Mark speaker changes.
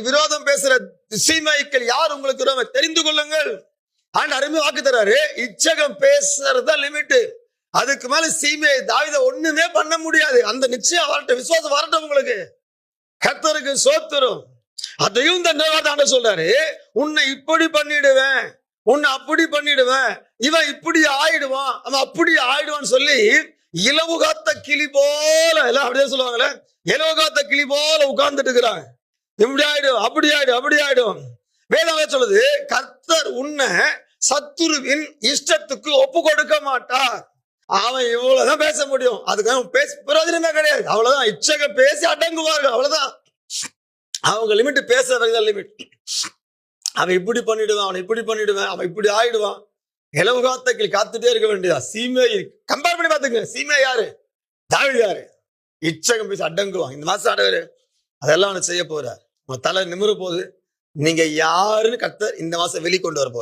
Speaker 1: விரோதம் பேசுற சீமைக்கள் யார் உங்களுக்கு விரோதம் தெரிந்து கொள்ளுங்கள். ஆண்டு அருமை வாக்கு தராரு. இச்சகம் பேசுறதா லிமிட். அதுக்கு மேல சீமையை தாவீதை ஒண்ணுமே பண்ண முடியாது. அந்த நிச்சயம் வரட்டும், விசுவாசம் வரட்டும் உங்களுக்கு. கர்த்தருக்கு சோத்திரம். அதையும் தண்டனை சொல்றாரு. உன்னை இப்படி பண்ணிடுவேன், உன்னை அப்படி பண்ணிடுவேன், இவன் இப்படி ஆயிடுவான், அவன் அப்படி ஆயிடுவான்னு சொல்லி இலவு காத்த கிளி போல எல்லாம் அப்படியே சொல்லுவாங்களே, இலவு காத்த கிளி போல உட்கார்ந்துட்டு இருக்கிறாங்க. இப்படி ஆயிடும், அப்படி ஆயிடும், அப்படி ஆயிடும். வேதம் சொல்லுது, கர்த்தர் உன்னை சத்துருவின் இஷ்டத்துக்கு ஒப்பு கொடுக்க மாட்டார். அவன் இவ்வளவுதான் பேச முடியும், அதுக்காக பேச பிரயோஜனமே கிடையாது. அவ்வளவுதான். இச்சக பேசி அடங்குவார்கள், அவ்வளவுதான். அவங்க லிமிட் பேசுறதுதான் லிமிட். அவன் இப்படி பண்ணிடுவான், அவன் இப்படி பண்ணிடுவான், அவன் இப்படி ஆயிடுவான். இலவு காத்த காத்துட்டே இருக்க வேண்டியதா. சீமை கம்பேர் பண்ணி பாத்துங்க. சீமை யாரு, தாவீது யாரு? இச்சகம் பேசி அடங்குவான். இந்த மாசம் ஆண்டவரு அதெல்லாம் அவனை செய்ய போறார். உங்க தலை நிமிர போகுது. நீங்க யாருன்னு கர்த்தர் இந்த மாசம் வெளிக்கொண்டு வர போறார்.